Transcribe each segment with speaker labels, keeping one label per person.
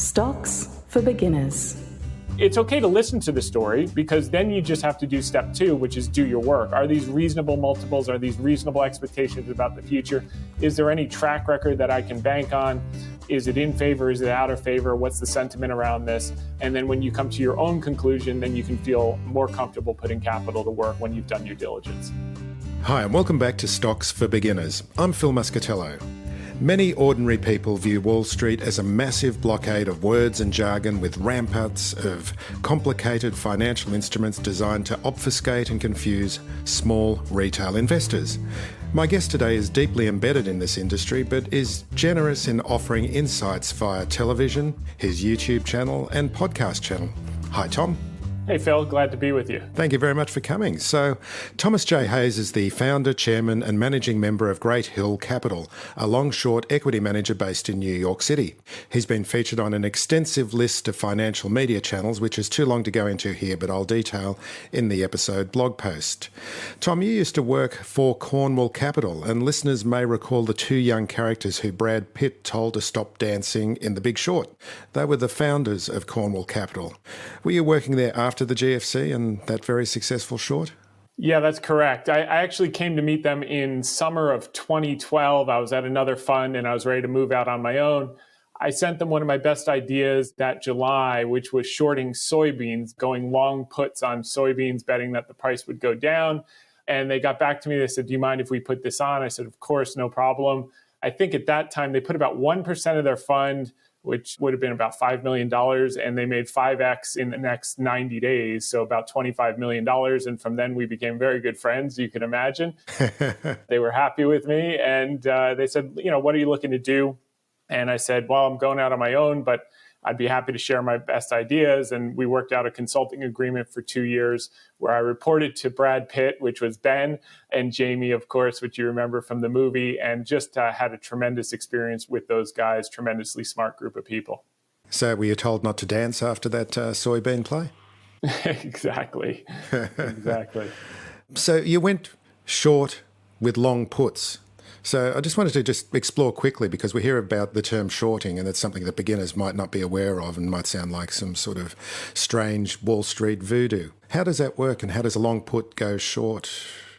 Speaker 1: Stocks for beginners.
Speaker 2: It's okay to listen to the story because then you just have to do step two, which is do your work. Are these reasonable multiples? Are these reasonable expectations about the future? Is there any track record that I can bank on? Is it in favor? Is it out of favor? What's the sentiment around this? And then when you come to your own conclusion, then you can feel more comfortable putting capital to work when you've done your diligence.
Speaker 3: Hi, and welcome back to Stocks for Beginners. I'm Phil Muscatello. Many ordinary people view Wall Street as a massive blockade of words and jargon with ramparts of complicated financial instruments designed to obfuscate and confuse small retail investors. My guest today is deeply embedded in this industry, but is generous in offering insights via television, his YouTube channel and podcast channel. Hi, Tom.
Speaker 2: Hey, Phil, glad to be with you.
Speaker 3: Thank you very much for coming. So, Thomas J. Hayes is the founder, chairman and managing member of Great Hill Capital, a long-short equity manager based in New York City. He's been featured on an extensive list of financial media channels, which is too long to go into here, but I'll detail in the episode blog post. Tom, you used to work for Cornwall Capital, and listeners may recall the two young characters who Brad Pitt told to stop dancing in The Big Short. They were the founders of Cornwall Capital. Were you working there after the GFC and that very successful short?
Speaker 2: Yeah, that's correct. I actually came to meet them in summer of 2012. I was at another fund and I was ready to move out on my own. I sent them one of my best ideas that July, which was shorting soybeans, going long puts on soybeans, betting that the price would go down. And they got back to me. They said, "Do you mind if we put this on?" I said, "Of course, no problem." I think at that time they put about 1% of their fund, which would have been about $5 million, and they made 5x in the next 90 days, so about $25 million. And from then we became very good friends, you can imagine. They were happy with me, and they said, "What are you looking to do?" And I said, "Well, I'm going out on my own, but I'd be happy to share my best ideas." And we worked out a consulting agreement for 2 years where I reported to Brad Pitt, which was Ben, and Jamie, of course, which you remember from the movie, and just had a tremendous experience with those guys, tremendously smart group of people.
Speaker 3: So were you told not to dance after that soybean play?
Speaker 2: Exactly. Exactly.
Speaker 3: So you went short with long puts. So I just wanted to explore quickly, because we hear about the term shorting, and it's something that beginners might not be aware of and might sound like some sort of strange Wall Street voodoo. How does that work, and how does a long put go short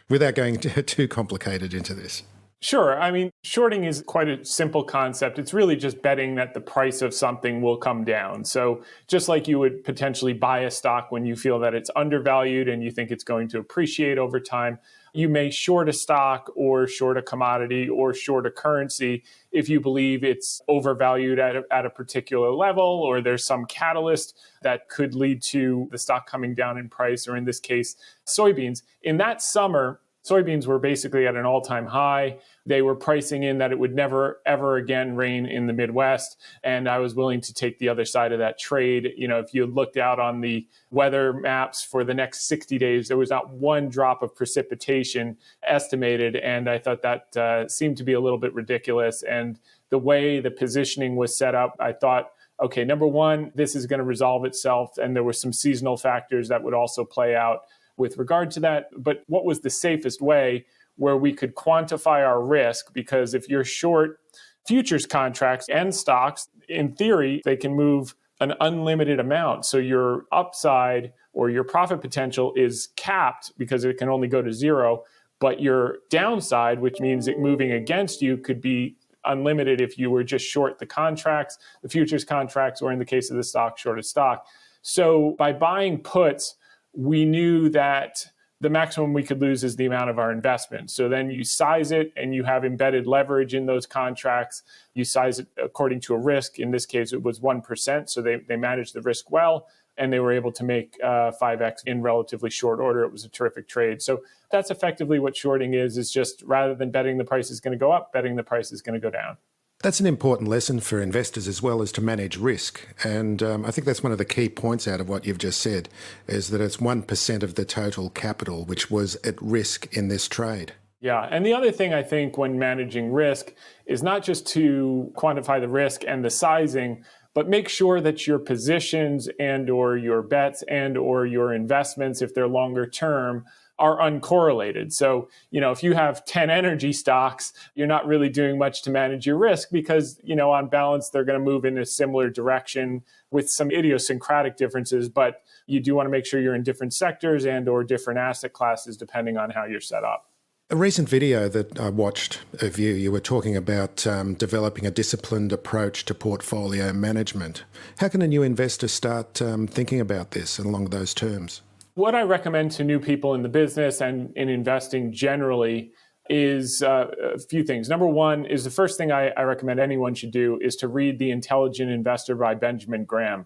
Speaker 3: without going too complicated into this?
Speaker 2: Sure. I mean, shorting is quite a simple concept. It's really just betting that the price of something will come down. So just like you would potentially buy a stock when you feel that it's undervalued and you think it's going to appreciate over time, you may short a stock or short a commodity or short a currency if you believe it's overvalued at a particular level, or there's some catalyst that could lead to the stock coming down in price, or in this case, soybeans. In that summer, soybeans were basically at an all-time high. They were pricing in that it would never, ever again rain in the Midwest. And I was willing to take the other side of that trade. If you looked out on the weather maps for the next 60 days, there was not one drop of precipitation estimated. And I thought that seemed to be a little bit ridiculous. And the way the positioning was set up, I thought, okay, number one, this is going to resolve itself. And there were some seasonal factors that would also play out with regard to that. But what was the safest way where we could quantify our risk? Because if you're short futures contracts and stocks, in theory, they can move an unlimited amount. So your upside or your profit potential is capped because it can only go to zero. But your downside, which means it moving against you, could be unlimited if you were just short the contracts, the futures contracts, or in the case of the stock, short a stock. So by buying puts, we knew that the maximum we could lose is the amount of our investment. So then you size it and you have embedded leverage in those contracts. You size it according to a risk. In this case, it was 1%. So they managed the risk well, and they were able to make 5x in relatively short order. It was a terrific trade. So that's effectively what shorting is just rather than betting the price is going to go up, betting the price is going to go down.
Speaker 3: That's an important lesson for investors as well, as to manage risk. And I think that's one of the key points out of what you've just said, is that it's 1% of the total capital which was at risk in this trade.
Speaker 2: Yeah. And the other thing I think when managing risk is not just to quantify the risk and the sizing, but make sure that your positions and or your bets and or your investments, if they're longer term, are uncorrelated. So, if you have 10 energy stocks, you're not really doing much to manage your risk because, on balance, they're going to move in a similar direction with some idiosyncratic differences, but you do want to make sure you're in different sectors and or different asset classes depending on how you're set up.
Speaker 3: A recent video that I watched of you were talking about developing a disciplined approach to portfolio management. How can a new investor start thinking about this along those terms?
Speaker 2: What I recommend to new people in the business and in investing generally is a few things. Number one is the first thing I recommend anyone should do is to read The Intelligent Investor by Benjamin Graham.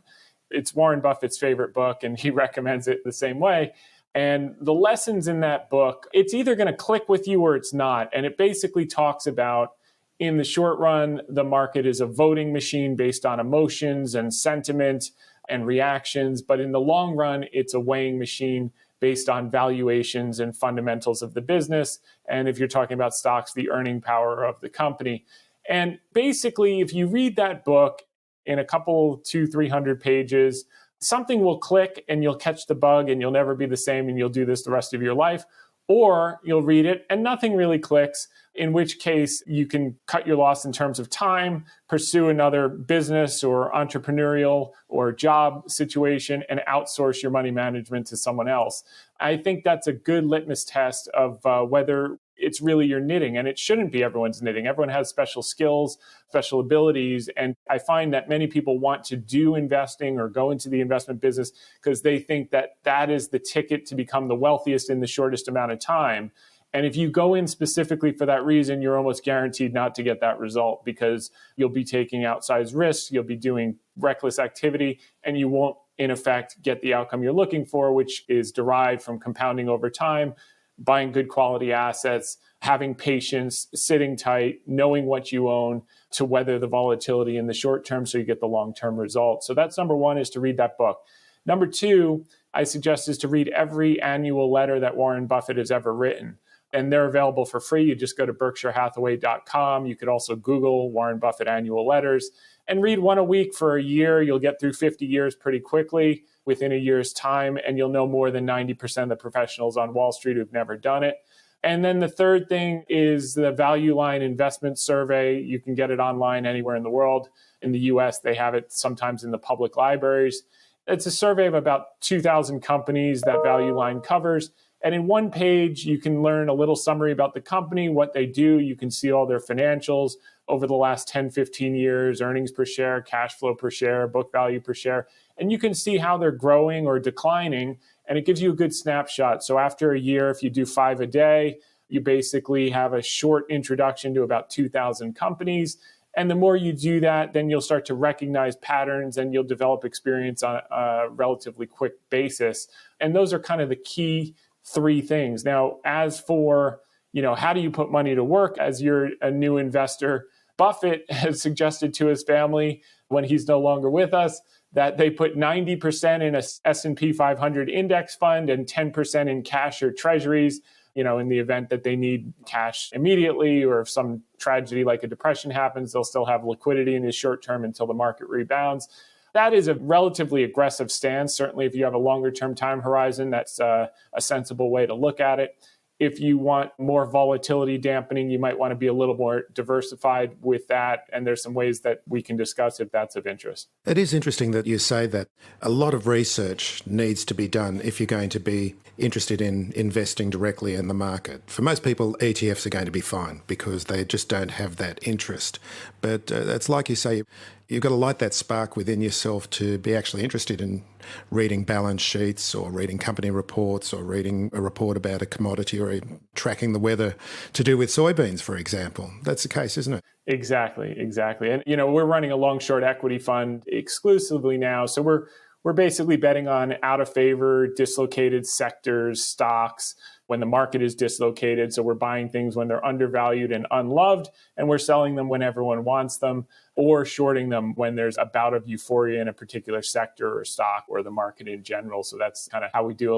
Speaker 2: It's Warren Buffett's favorite book, and he recommends it the same way. And the lessons in that book, it's either going to click with you or it's not. And it basically talks about, in the short run, the market is a voting machine based on emotions and sentiment and reactions. But in the long run, it's a weighing machine based on valuations and fundamentals of the business. And if you're talking about stocks, the earning power of the company. And basically, if you read that book in a couple, 200-300 pages, something will click and you'll catch the bug and you'll never be the same and you'll do this the rest of your life. Or you'll read it and nothing really clicks, in which case you can cut your loss in terms of time, pursue another business or entrepreneurial or job situation, and outsource your money management to someone else. I think that's a good litmus test of whether it's really your knitting, and it shouldn't be everyone's knitting. Everyone has special skills, special abilities, and I find that many people want to do investing or go into the investment business because they think that that is the ticket to become the wealthiest in the shortest amount of time. And if you go in specifically for that reason, you're almost guaranteed not to get that result because you'll be taking outsized risks, you'll be doing reckless activity, and you won't, in effect, get the outcome you're looking for, which is derived from compounding over time, buying good quality assets, having patience, sitting tight, knowing what you own to weather the volatility in the short term so you get the long-term result. So that's number one, is to read that book. Number two, I suggest is to read every annual letter that Warren Buffett has ever written. And they're available for free. You just go to berkshirehathaway.com. You could also Google Warren Buffett annual letters and read one a week for a year. You'll get through 50 years pretty quickly within a year's time, and you'll know more than 90% of the professionals on Wall Street who've never done it. And then the third thing is the Value Line Investment Survey. You can get it online anywhere in the world. In the US, they have it sometimes in the public libraries. It's a survey of about 2,000 companies that Value Line covers. And in one page, you can learn a little summary about the company, what they do. You can see all their financials over the last 10, 15 years, earnings per share, cash flow per share, book value per share. And you can see how they're growing or declining. And it gives you a good snapshot. So after a year, if you do 5 a day, you basically have a short introduction to about 2,000 companies. And the more you do that, then you'll start to recognize patterns and you'll develop experience on a relatively quick basis. And those are kind of the key 3 things. Now, as for, how do you put money to work as you're a new investor? Buffett has suggested to his family when he's no longer with us that they put 90% in a S&P 500 index fund and 10% in cash or treasuries, in the event that they need cash immediately, or if some tragedy like a depression happens, they'll still have liquidity in the short term until the market rebounds. That is a relatively aggressive stance. Certainly, if you have a longer term time horizon, that's a sensible way to look at it. If you want more volatility dampening, you might want to be a little more diversified with that. And there's some ways that we can discuss if that's of interest.
Speaker 3: It is interesting that you say that a lot of research needs to be done if you're going to be interested in investing directly in the market. For most people, ETFs are going to be fine because they just don't have that interest. But it's like you say, you've got to light that spark within yourself to be actually interested in reading balance sheets or reading company reports or reading a report about a commodity or tracking the weather to do with soybeans, for example. That's the case, isn't it?
Speaker 2: Exactly. And, we're running a long short equity fund exclusively now. So we're basically betting on out of favor, dislocated sectors, stocks when the market is dislocated. So we're buying things when they're undervalued and unloved, and we're selling them when everyone wants them, or shorting them when there's a bout of euphoria in a particular sector or stock or the market in general. So that's kind of how we do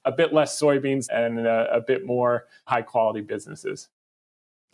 Speaker 2: a bit less soybeans and a bit more high quality businesses.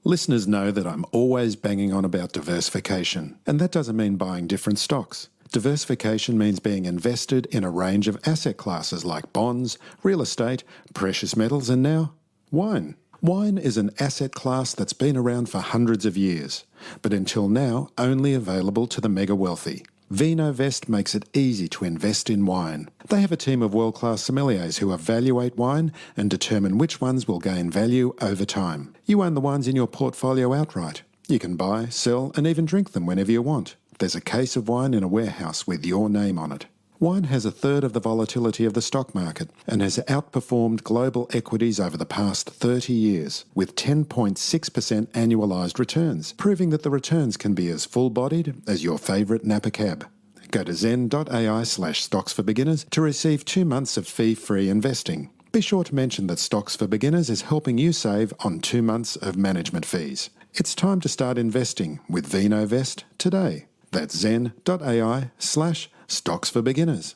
Speaker 4: Listeners know that I'm always banging on about diversification, and that doesn't mean buying different stocks.
Speaker 3: Diversification means being invested in a range of asset classes like bonds, real estate, precious metals, and now wine. Wine is an asset class that's been around for hundreds of years, but until now only available to the mega wealthy. VinoVest makes it easy to invest in wine. They have a team of world-class sommeliers who evaluate wine and determine which ones will gain value over time. You own the wines in your portfolio outright. You can buy, sell, and even drink them whenever you want. There's a case of wine in a warehouse with your name on it. Wine has a third of the volatility of the stock market and has outperformed global equities over the past 30 years with 10.6% annualised returns, proving that the returns can be as full-bodied as your favourite Napa cab. Go to zen.ai/stocks for beginners to receive 2 months of fee-free investing. Be sure to mention that Stocks for Beginners is helping you save on 2 months of management fees. It's time to start investing with VinoVest today. That's zen.ai/stocks for beginners.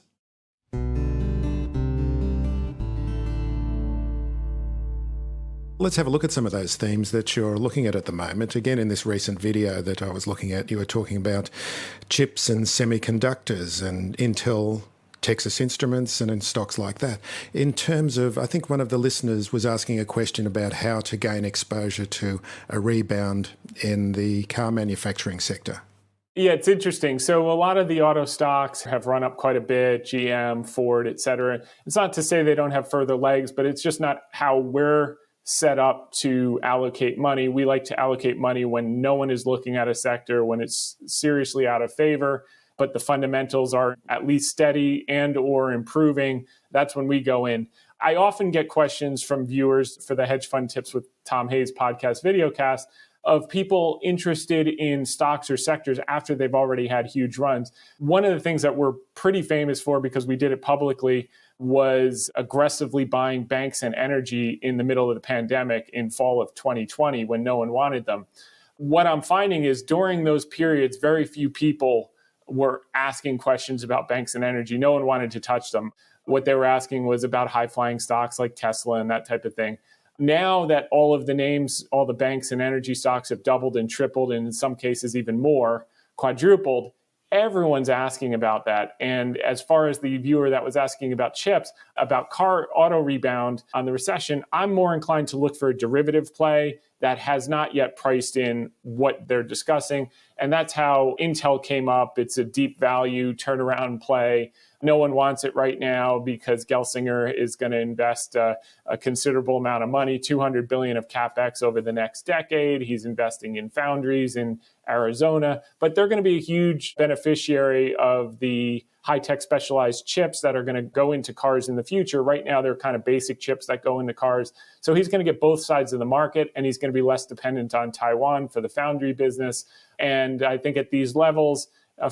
Speaker 3: Let's have a look at some of those themes that you're looking at the moment. Again, in this recent video that I was looking at, you were talking about chips and semiconductors and Intel, Texas Instruments, and in stocks like that. In terms of, I think one of the listeners was asking a question about how to gain exposure to a rebound in the car manufacturing sector.
Speaker 2: Yeah, it's interesting. So a lot of the auto stocks have run up quite a bit, GM, Ford, et cetera. It's not to say they don't have further legs, but it's just not how we're set up to allocate money. We like to allocate money when no one is looking at a sector, when it's seriously out of favor, but the fundamentals are at least steady and or improving. That's when we go in. I often get questions from viewers for the Hedge Fund Tips with Tom Hayes podcast videocast of people interested in stocks or sectors after they've already had huge runs. One of the things that we're pretty famous for, because we did it publicly, was aggressively buying banks and energy in the middle of the pandemic in fall of 2020 when no one wanted them. What I'm finding is during those periods, very few people were asking questions about banks and energy. No one wanted to touch them. What they were asking was about high-flying stocks like Tesla and that type of thing. Now that all of the names, all the banks and energy stocks have doubled and tripled, and in some cases even more, quadrupled, everyone's asking about that. And as far as the viewer that was asking about chips, about car auto rebound on the recession, I'm more inclined to look for a derivative play that has not yet priced in what they're discussing. And that's how Intel came up. It's a deep value turnaround play. No one wants it right now because Gelsinger is going to invest a considerable amount of money, $200 billion of CapEx over the next decade. He's investing in foundries in Arizona, but they're going to be a huge beneficiary of the high-tech specialized chips that are going to go into cars in the future. Right now, they're kind of basic chips that go into cars. So he's going to get both sides of the market, and he's going to be less dependent on Taiwan for the foundry business. And I think at these levels,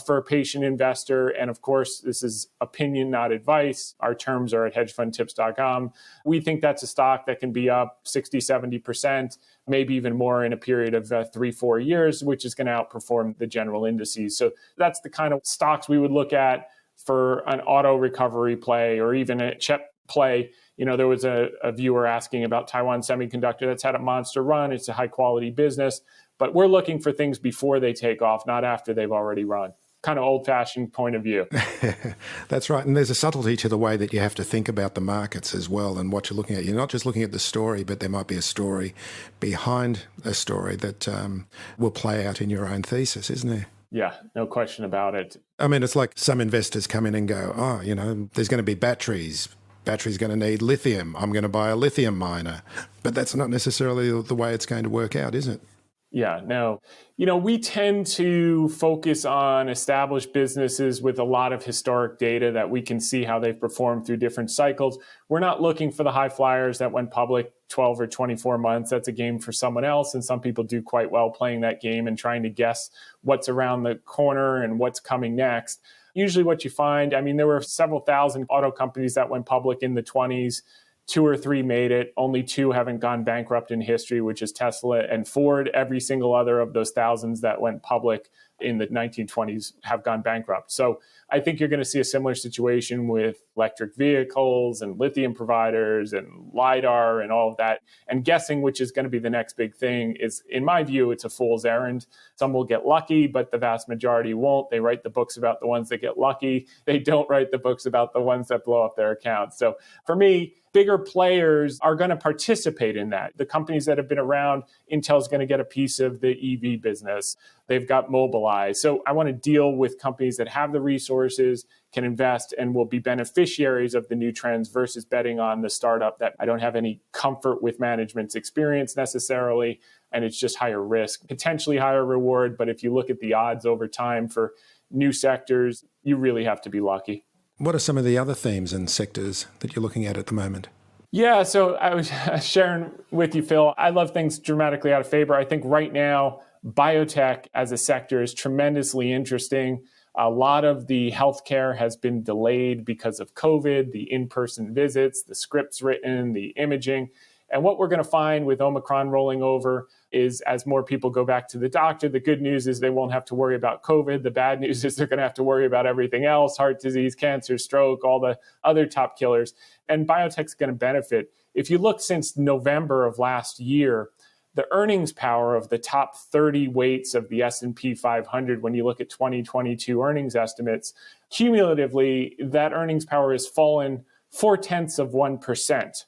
Speaker 2: for a patient investor, and of course, this is opinion, not advice. Our terms are at hedgefundtips.com. We think that's a stock that can be up 60, 70%, maybe even more in a period of 3-4 years, which is going to outperform the general indices. So that's the kind of stocks we would look at for an auto recovery play or even a chip play. You know, there was a viewer asking about Taiwan Semiconductor that's had a monster run. It's a high quality business, but we're looking for things before they take off, not after they've already run. Kind of old-fashioned point of view.
Speaker 3: That's right. And there's a subtlety to the way that you have to think about the markets as well and what you're looking at. You're not just looking at the story, but there might be a story behind a story that will play out in your own thesis, isn't there?
Speaker 2: Yeah, no question about it.
Speaker 3: I mean, it's like some investors come in and go, oh, you know, there's going to be batteries. Battery's going to need lithium. I'm going to buy a lithium miner. But that's not necessarily the way it's going to work out, is it?
Speaker 2: Yeah, no. You know, we tend to focus on established businesses with a lot of historic data that we can see how they've performed through different cycles. We're not looking for the high flyers that went public 12 or 24 months. That's a game for someone else. And some people do quite well playing that game and trying to guess what's around the corner and what's coming next. Usually what you find, I mean, there were several thousand auto companies that went public in the 20s. 2 or 3 made it. Only 2 haven't gone bankrupt in history, which is Tesla and Ford. Every single other of those thousands that went public in the 1920s have gone bankrupt. So I think you're going to see a similar situation with electric vehicles and lithium providers and LiDAR and all of that. And guessing which is going to be the next big thing is, in my view, it's a fool's errand. Some will get lucky, but the vast majority won't. They write the books about the ones that get lucky. They don't write the books about the ones that blow up their accounts. So for me, bigger players are going to participate in that. The companies that have been around, Intel's going to get a piece of the EV business. They've got Mobileye. So I want to deal with companies that have the resources, can invest, and will be beneficiaries of the new trends versus betting on the startup that I don't have any comfort with management's experience necessarily. And it's just higher risk, potentially higher reward. But if you look at the odds over time for new sectors, you really have to be lucky.
Speaker 3: What are some of the other themes and sectors that you're looking at the moment?
Speaker 2: Yeah, so I was sharing with you, Phil, I love things dramatically out of favor. I think right now, biotech as a sector is tremendously interesting. A lot of the healthcare has been delayed because of COVID, the in-person visits, the scripts written, the imaging. And what we're going to find with Omicron rolling over is as more people go back to the doctor, the good news is they won't have to worry about COVID. The bad news is they're going to have to worry about everything else, heart disease, cancer, stroke, all the other top killers. And biotech's going to benefit. If you look since November of last year, the earnings power of the top 30 weights of the S&P 500, when you look at 2022 earnings estimates, cumulatively, that earnings power has fallen 0.4%.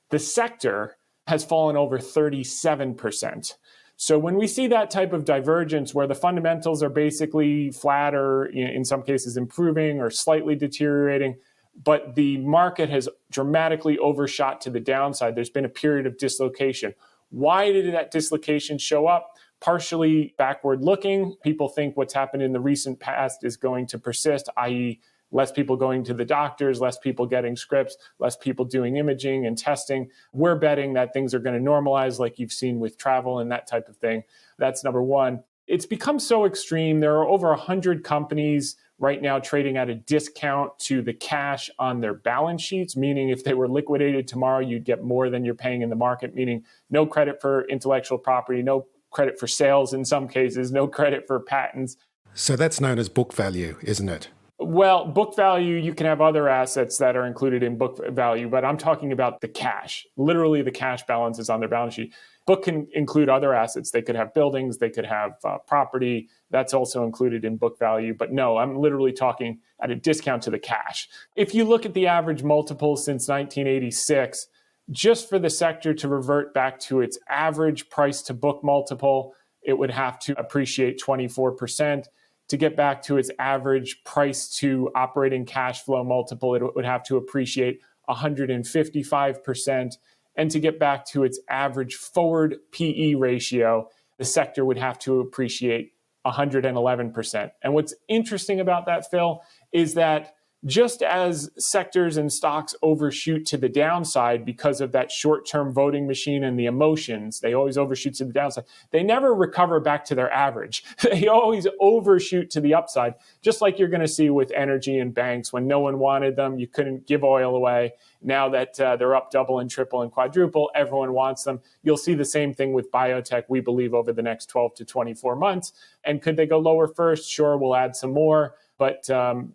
Speaker 2: The sector has fallen over 37%. So when we see that type of divergence where the fundamentals are basically flat or in some cases improving or slightly deteriorating, but the market has dramatically overshot to the downside, there's been a period of dislocation. Why did that dislocation show up? Partially backward looking. People think what's happened in the recent past is going to persist, i.e., less people going to the doctors, less people getting scripts, less people doing imaging and testing. We're betting that things are going to normalize like you've seen with travel and that type of thing. That's number one. It's become so extreme. There are over 100 companies right now trading at a discount to the cash on their balance sheets, meaning if they were liquidated tomorrow, you'd get more than you're paying in the market, meaning no credit for intellectual property, no credit for sales in some cases, no credit for patents.
Speaker 3: So that's known as book value, isn't it?
Speaker 2: Well, book value, you can have other assets that are included in book value, but I'm talking about the cash. Literally, the cash balance is on their balance sheet. Book can include other assets. They could have buildings, they could have property. That's also included in book value. But no, I'm literally talking at a discount to the cash. If you look at the average multiple since 1986, just for the sector to revert back to its average price to book multiple, it would have to appreciate 24%. To get back to its average price to operating cash flow multiple, it would have to appreciate 155%. And to get back to its average forward PE ratio, the sector would have to appreciate 111%. And what's interesting about that, Phil, is that just as sectors and stocks overshoot to the downside because of that short-term voting machine and the emotions, they always overshoot to the downside. They never recover back to their average. They always overshoot to the upside, just like you're going to see with energy and banks. When no one wanted them, you couldn't give oil away. Now that they're up double and triple and quadruple, everyone wants them. You'll see the same thing with biotech, we believe, over the next 12 to 24 months. And could they go lower first? Sure, we'll add some more. But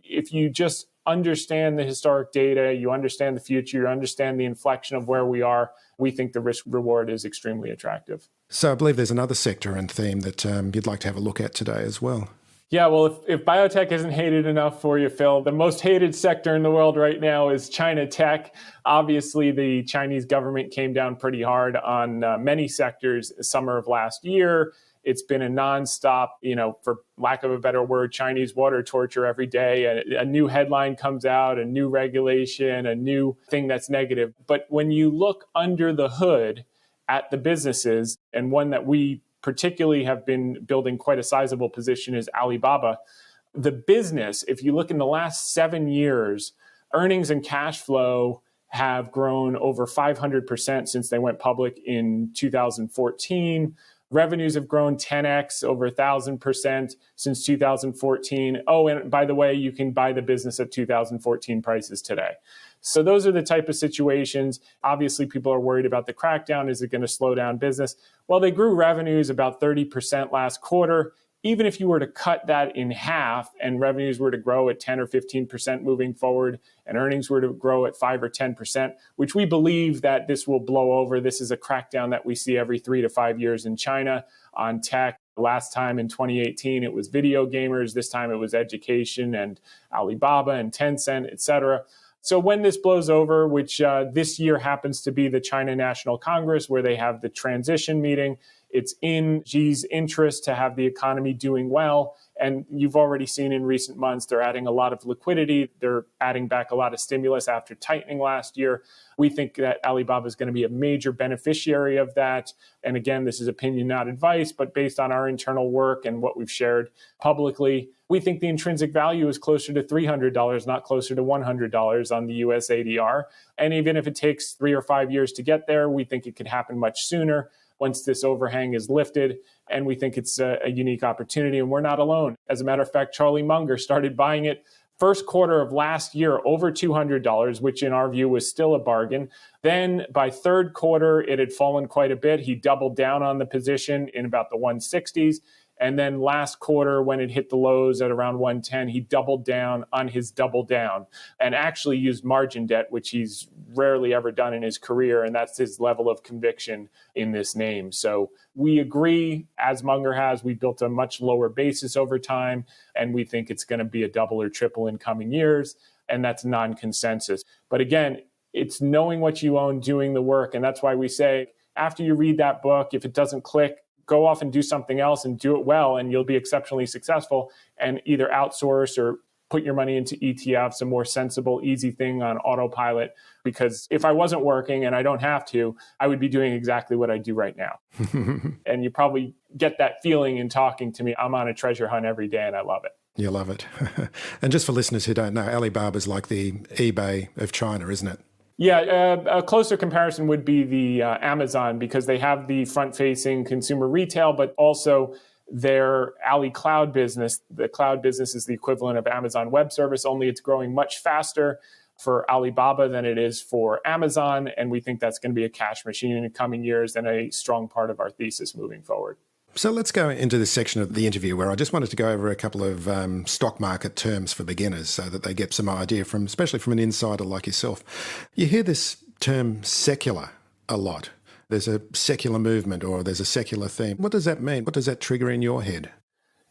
Speaker 2: if you just understand the historic data, you understand the future, you understand the inflection of where we are, we think the risk reward is extremely attractive.
Speaker 3: So I believe there's another sector and theme that you'd like to have a look at today as well.
Speaker 2: Yeah, well, if biotech isn't hated enough for you, Phil, the most hated sector in the world right now is China tech. Obviously, the Chinese government came down pretty hard on many sectors summer of last year. It's been a nonstop, for lack of a better word, Chinese water torture every day. A new headline comes out, a new regulation, a new thing that's negative. But when you look under the hood at the businesses, and one that we particularly have been building quite a sizable position is Alibaba, the business, if you look in the last 7 years, earnings and cash flow have grown over 500% since they went public in 2014. Revenues have grown 10x, over 1,000% since 2014. Oh, and by the way, you can buy the business at 2014 prices today. So those are the type of situations. Obviously, people are worried about the crackdown. Is it going to slow down business? Well, they grew revenues about 30% last quarter. even if you were to cut that in half and revenues were to grow at 10 or 15% moving forward and earnings were to grow at 5 or 10%, which we believe that this will blow over. This is a crackdown that we see every 3 to 5 years in China on tech. Last time in 2018, it was video gamers. This time it was education and Alibaba and Tencent, et cetera. So when this blows over, which this year happens to be the China National Congress, where they have the transition meeting, it's in Xi's interest to have the economy doing well. And you've already seen in recent months, they're adding a lot of liquidity. They're adding back a lot of stimulus after tightening last year. We think that Alibaba is going to be a major beneficiary of that. And again, this is opinion, not advice, but based on our internal work and what we've shared publicly, we think the intrinsic value is closer to $300, not closer to $100 on the US ADR. And even if it takes 3 or 5 years to get there, we think it could happen much sooner once this overhang is lifted. And we think it's a unique opportunity, and we're not alone. As a matter of fact, Charlie Munger started buying it first quarter of last year over $200, which in our view was still a bargain. Then by third quarter, it had fallen quite a bit. He doubled down on the position in about the 160s. And then last quarter, when it hit the lows at around 110, he doubled down on his double down and actually used margin debt, which he's rarely ever done in his career. And that's his level of conviction in this name. So we agree, as Munger has, we built a much lower basis over time, and we think it's going to be a double or triple in coming years. And that's non-consensus. But again, it's knowing what you own, doing the work. And that's why we say, after you read that book, if it doesn't click, go off and do something else and do it well, and you'll be exceptionally successful, and either outsource or put your money into ETFs, a more sensible, easy thing on autopilot. Because if I wasn't working, and I don't have to, I would be doing exactly what I do right now. And you probably get that feeling in talking to me. I'm on a treasure hunt every day, and I love it.
Speaker 3: You love it. And just for listeners who don't know, Alibaba's like the eBay of China, isn't it?
Speaker 2: Yeah, a closer comparison would be the Amazon, because they have the front-facing consumer retail, but also their Ali Cloud business. The cloud business is the equivalent of Amazon Web Service, only it's growing much faster for Alibaba than it is for Amazon. And we think that's going to be a cash machine in the coming years and a strong part of our thesis moving forward.
Speaker 3: So let's go into this section of the interview where I just wanted to go over a couple of stock market terms for beginners so that they get some idea from, especially from an insider like yourself. You hear this term secular a lot. There's a secular movement or there's a secular theme. What does that mean? What does that trigger in your head?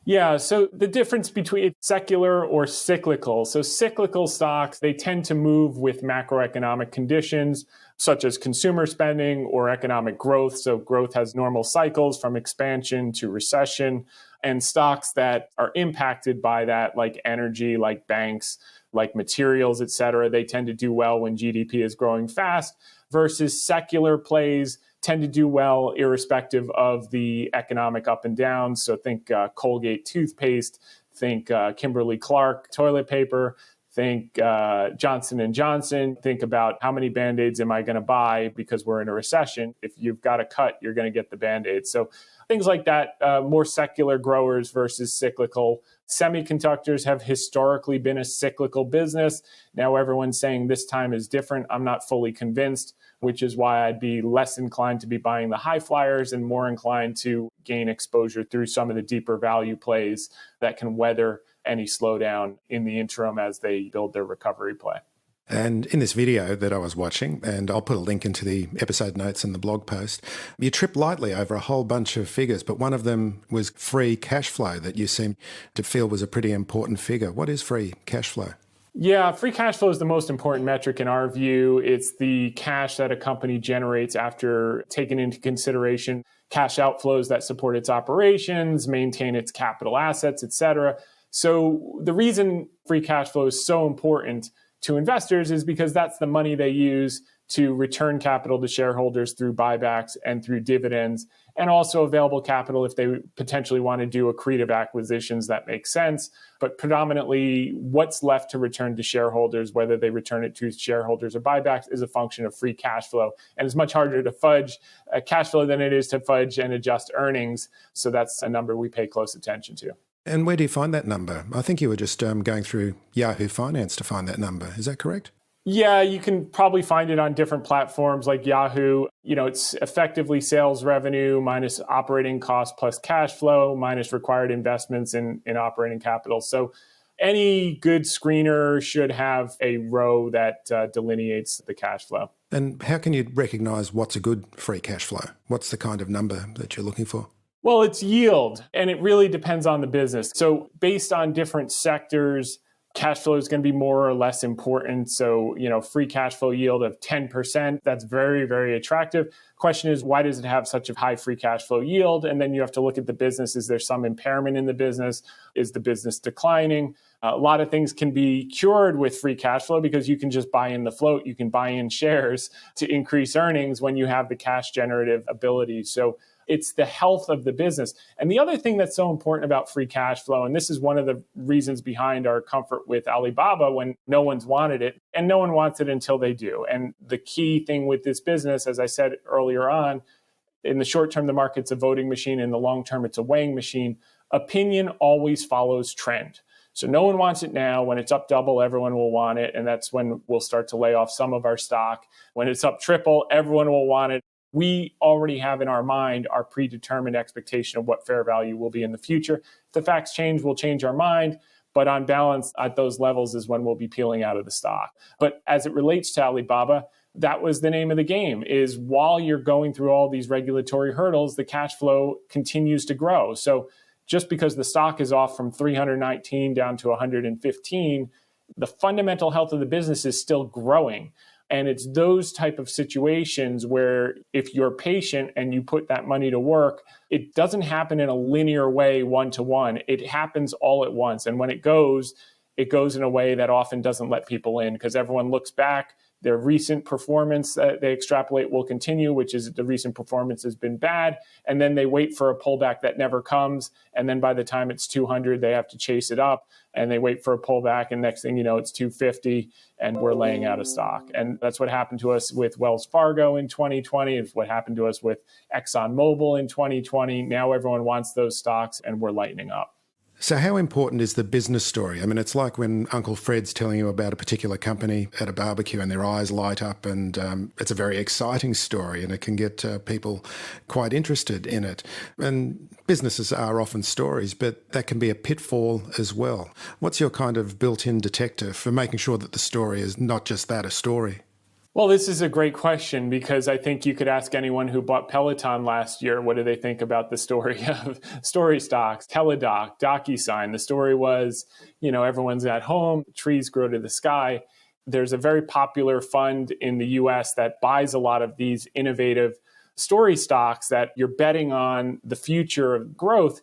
Speaker 2: Yeah, so the difference between secular or cyclical. So cyclical stocks, they tend to move with macroeconomic conditions, such as consumer spending or economic growth. So growth has normal cycles from expansion to recession. And stocks that are impacted by that, like energy, like banks, like materials, et cetera, they tend to do well when GDP is growing fast, versus secular plays tend to do well irrespective of the economic up and down. So think Colgate toothpaste, think Kimberly-Clark toilet paper, think Johnson & Johnson. Think about how many Band-Aids am I going to buy because we're in a recession. If you've got a cut, you're going to get the Band-Aid. So things like that, more secular growers versus cyclical. Semiconductors have historically been a cyclical business. Now everyone's saying this time is different. I'm not fully convinced, which is why I'd be less inclined to be buying the high flyers and more inclined to gain exposure through some of the deeper value plays that can weather any slowdown in the interim as they build their recovery play.
Speaker 3: And in this video that I was watching, and I'll put a link into the episode notes and the blog post, you tripped lightly over a whole bunch of figures, but one of them was free cash flow that you seem to feel was a pretty important figure. What is free cash flow?
Speaker 2: Yeah, free cash flow is the most important metric in our view. It's the cash that a company generates after taking into consideration cash outflows that support its operations, maintain its capital assets, et cetera. So the reason free cash flow is so important to investors is because that's the money they use to return capital to shareholders through buybacks and through dividends, and also available capital if they potentially want to do accretive acquisitions that make sense. But predominantly, what's left to return to shareholders, whether they return it to shareholders or buybacks, is a function of free cash flow. And it's much harder to fudge cash flow than it is to fudge and adjust earnings. So that's a number we pay close attention to.
Speaker 3: And where do you find that number? I think you were just going through Yahoo Finance to find that number. Is that correct?
Speaker 2: Yeah, you can probably find it on different platforms like Yahoo. It's effectively sales revenue minus operating costs plus cash flow minus required investments in operating capital. So any good screener should have a row that delineates the cash flow.
Speaker 3: And how can you recognize what's a good free cash flow? What's the kind of number that you're looking for?
Speaker 2: Well, it's yield, and it really depends on the business. So based on different sectors, cash flow is going to be more or less important. So, free cash flow yield of 10%, that's very, very attractive. Question is, why does it have such a high free cash flow yield? And then you have to look at the business. Is there some impairment in the business? Is the business declining? A lot of things can be cured with free cash flow because you can just buy in the float. You can buy in shares to increase earnings when you have the cash generative ability. So it's the health of the business. And the other thing that's so important about free cash flow, and this is one of the reasons behind our comfort with Alibaba when no one's wanted it, and no one wants it until they do. And the key thing with this business, as I said earlier on, in the short term, the market's a voting machine. In the long term, it's a weighing machine. Opinion always follows trend. So no one wants it now. When it's up double, everyone will want it. And that's when we'll start to lay off some of our stock. When it's up triple, everyone will want it. We already have in our mind our predetermined expectation of what fair value will be in the future. If the facts change, we'll change our mind. But on balance, at those levels is when we'll be peeling out of the stock. But as it relates to Alibaba, that was the name of the game, is while you're going through all these regulatory hurdles, the cash flow continues to grow. So just because the stock is off from 319 down to 115, the fundamental health of the business is still growing. And it's those type of situations where if you're patient and you put that money to work, it doesn't happen in a linear way, one-to-one. It happens all at once. And when it goes in a way that often doesn't let people in because everyone looks back. Their recent performance that they extrapolate will continue, which is the recent performance has been bad. And then they wait for a pullback that never comes. And then by the time it's 200, they have to chase it up. And they wait for a pullback. And next thing you know, it's 250 and we're laying out of stock. And that's what happened to us with Wells Fargo in 2020. It's what happened to us with ExxonMobil in 2020. Now everyone wants those stocks and we're lightening up.
Speaker 3: So how important is the business story? I mean, it's like when Uncle Fred's telling you about a particular company at a barbecue and their eyes light up and it's a very exciting story and it can get people quite interested in it. And businesses are often stories, but that can be a pitfall as well. What's your kind of built-in detector for making sure that the story is not just that, a story?
Speaker 2: Well, this is a great question because I think you could ask anyone who bought Peloton last year, what do they think about the story of story stocks, Teladoc, DocuSign? The story was, everyone's at home, trees grow to the sky. There's a very popular fund in the US that buys a lot of these innovative story stocks that you're betting on the future of growth.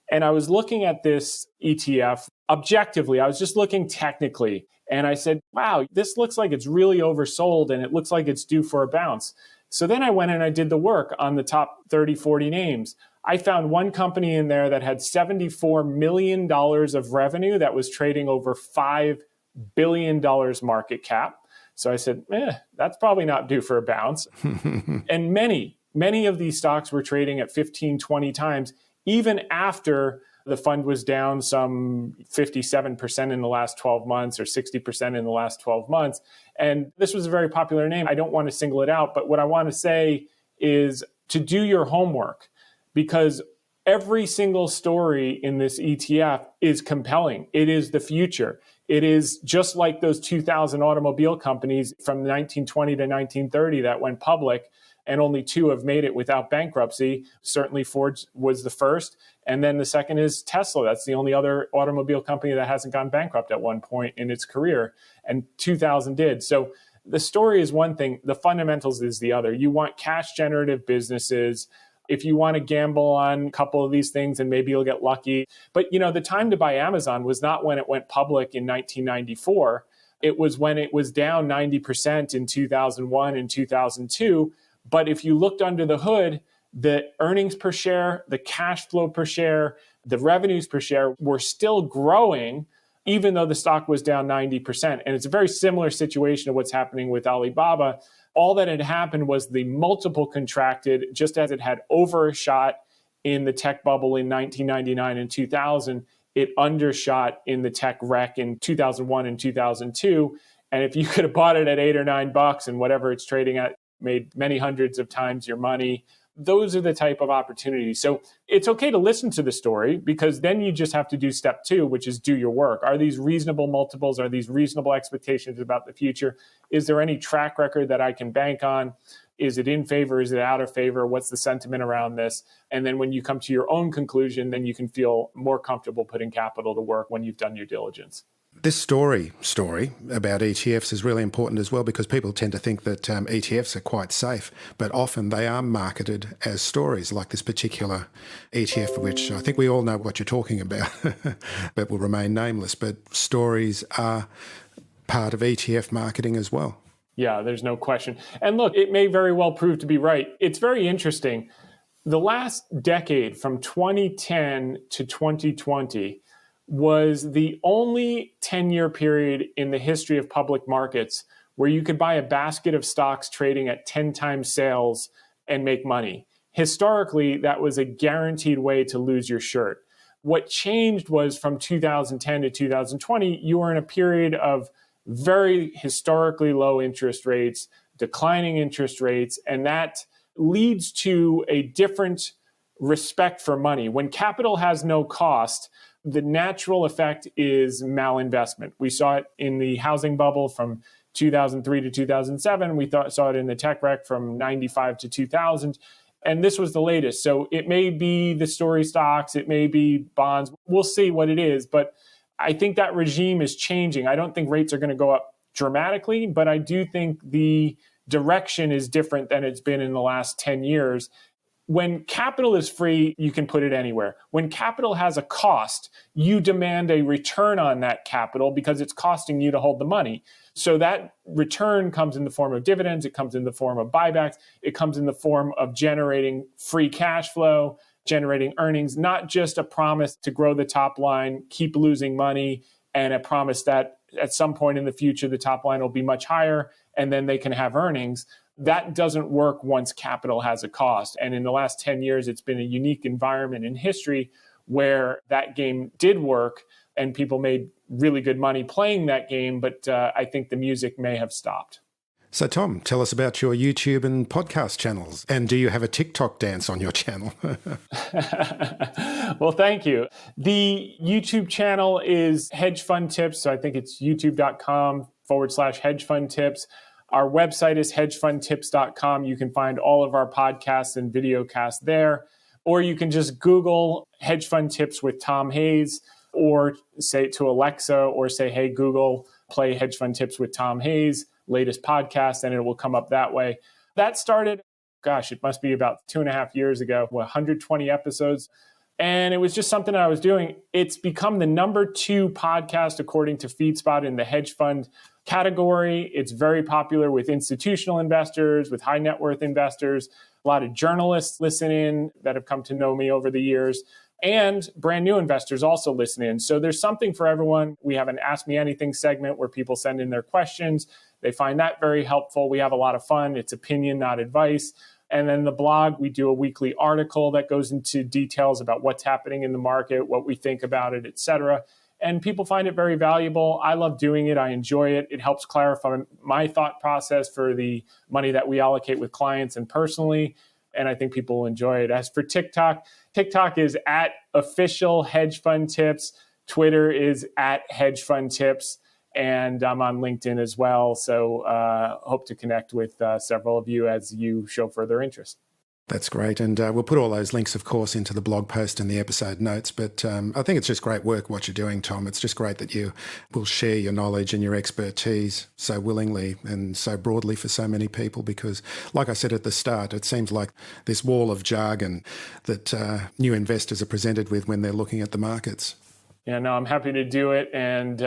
Speaker 2: And I was looking at this ETF objectively. I was just looking technically. And I said, wow, this looks like it's really oversold and it looks like it's due for a bounce. So then I went and I did the work on the top 30, 40 names. I found one company in there that had $74 million of revenue that was trading over $5 billion market cap. So I said, that's probably not due for a bounce. And many of these stocks were trading at 15, 20 times, even after the fund was down some 57% in the last 12 months or 60% in the last 12 months. And this was a very popular name. I don't want to single it out, but what I want to say is to do your homework because every single story in this ETF is compelling. It is the future. It is just like those 2,000 automobile companies from 1920 to 1930 that went public. And only two have made it without bankruptcy. Certainly Ford was the first. And then the second is Tesla. That's the only other automobile company that hasn't gone bankrupt at one point in its career. And 2000 did. So the story is one thing. The fundamentals is the other. You want cash generative businesses. If you want to gamble on a couple of these things and maybe you'll get lucky. But the time to buy Amazon was not when it went public in 1994. It was when it was down 90% in 2001 and 2002. But if you looked under the hood, the earnings per share, the cash flow per share, the revenues per share were still growing, even though the stock was down 90%. And it's a very similar situation to what's happening with Alibaba. All that had happened was the multiple contracted, just as it had overshot in the tech bubble in 1999 and 2000, it undershot in the tech wreck in 2001 and 2002. And if you could have bought it at $8 or $9 and whatever it's trading at, made many hundreds of times your money, those are the type of opportunities. So it's okay to listen to the story, because then you just have to do step 2, which is do your work. Are these reasonable multiples? Are these reasonable expectations about the future? Is there any track record that I can bank on? Is it in favor? Is it out of favor? What's the sentiment around this? And then when you come to your own conclusion, then you can feel more comfortable putting capital to work when you've done your diligence.
Speaker 3: This story about ETFs is really important as well, because people tend to think that ETFs are quite safe, but often they are marketed as stories, like this particular ETF, which I think we all know what you're talking about, but will remain nameless. But stories are part of ETF marketing as well.
Speaker 2: Yeah, there's no question. And look, it may very well prove to be right. It's very interesting. The last decade, from 2010 to 2020, was the only 10-year period in the history of public markets where you could buy a basket of stocks trading at 10 times sales and make money. Historically, that was a guaranteed way to lose your shirt. What changed was from 2010 to 2020, you were in a period of very historically low interest rates, declining interest rates, and that leads to a different respect for money. When capital has no cost, the natural effect is malinvestment. We saw it in the housing bubble from 2003 to 2007. We saw it in the tech wreck from 95 to 2000. And this was the latest. So it may be the story stocks, it may be bonds. We'll see what it is. But I think that regime is changing. I don't think rates are going to go up dramatically, but I do think the direction is different than it's been in the last 10 years. When capital is free, you can put it anywhere. When capital has a cost, you demand a return on that capital because it's costing you to hold the money. So that return comes in the form of dividends, it comes in the form of buybacks, it comes in the form of generating free cash flow, generating earnings, not just a promise to grow the top line, keep losing money, and a promise that at some point in the future, the top line will be much higher and then they can have earnings. That doesn't work once capital has a cost. And in the last 10 years, it's been a unique environment in history where that game did work and people made really good money playing that game. But I think the music may have stopped.
Speaker 3: So, Tom, tell us about your YouTube and podcast channels. And do you have a TikTok dance on your channel?
Speaker 2: Well, thank you. The YouTube channel is Hedge Fund Tips. So I think it's youtube.com/hedge fund tips. Our website is hedgefundtips.com. You can find all of our podcasts and videocasts there. Or you can just Google Hedge Fund Tips with Tom Hayes, or say to Alexa, or say, hey, Google, play Hedge Fund Tips with Tom Hayes, latest podcast, and it will come up that way. That started, it must be about 2.5 years ago, 120 episodes. And it was just something I was doing. It's become the number 2 podcast, according to FeedSpot, in the hedge fund category. It's very popular with institutional investors, with high net worth investors. A lot of journalists listen in that have come to know me over the years. And brand new investors also listen in. So there's something for everyone. We have an Ask Me Anything segment where people send in their questions. They find that very helpful. We have a lot of fun. It's opinion, not advice. And then the blog, we do a weekly article that goes into details about what's happening in the market, what we think about it, et cetera. And people find it very valuable. I love doing it. I enjoy it. It helps clarify my thought process for the money that we allocate with clients and personally. And I think people will enjoy it. As for TikTok, TikTok is at official hedge fund tips. Twitter is at hedge fund tips. And I'm on LinkedIn as well. So hope to connect with several of you as you show further interest.
Speaker 3: That's great. And we'll put all those links, of course, into the blog post and the episode notes. But I think it's just great work what you're doing, Tom. It's just great that you will share your knowledge and your expertise so willingly and so broadly for so many people, because, like I said at the start, it seems like this wall of jargon that new investors are presented with when they're looking at the markets.
Speaker 2: Yeah, no, I'm happy to do it. And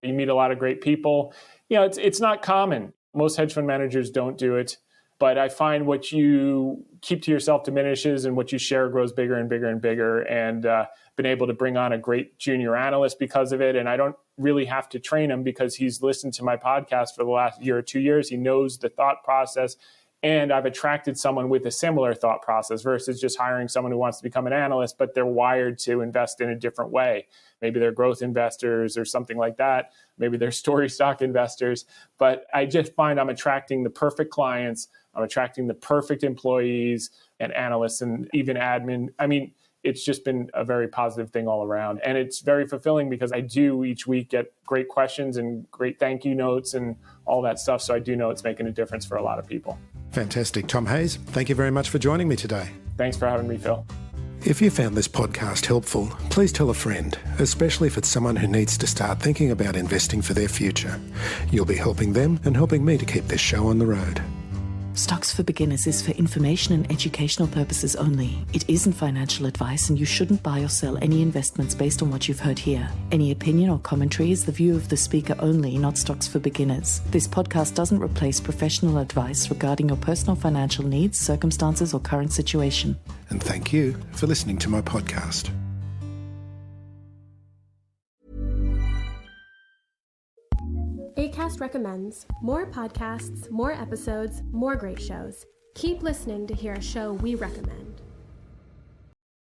Speaker 2: you meet a lot of great people. You know, it's not common. Most hedge fund managers don't do it. But I find what you keep to yourself diminishes and what you share grows bigger and bigger and bigger. And been able to bring on a great junior analyst because of it. And I don't really have to train him because he's listened to my podcast for the last year or 2 years. He knows the thought process. and I've attracted someone with a similar thought process versus just hiring someone who wants to become an analyst, but they're wired to invest in a different way. Maybe they're growth investors or something like that. Maybe they're story stock investors. But I just find I'm attracting the perfect clients. I'm attracting the perfect employees and analysts and even admin. I mean, it's just been a very positive thing all around. And it's very fulfilling because I do each week get great questions and great thank you notes and all that stuff. So I do know it's making a difference for a lot of people.
Speaker 3: Fantastic. Tom Hayes, thank you very much for joining me today.
Speaker 2: Thanks for having me, Phil.
Speaker 3: If you found this podcast helpful, please tell a friend, especially if it's someone who needs to start thinking about investing for their future. You'll be helping them and helping me to keep this show on the road.
Speaker 1: Stocks for Beginners is for information and educational purposes only. It isn't financial advice, and you shouldn't buy or sell any investments based on what you've heard here. Any opinion or commentary is the view of the speaker only, not Stocks for Beginners. This podcast doesn't replace professional advice regarding your personal financial needs, circumstances, or current situation.
Speaker 3: And thank you for listening to my podcast.
Speaker 4: Acast recommends more podcasts, more episodes, more great shows. Keep listening to hear a show we recommend.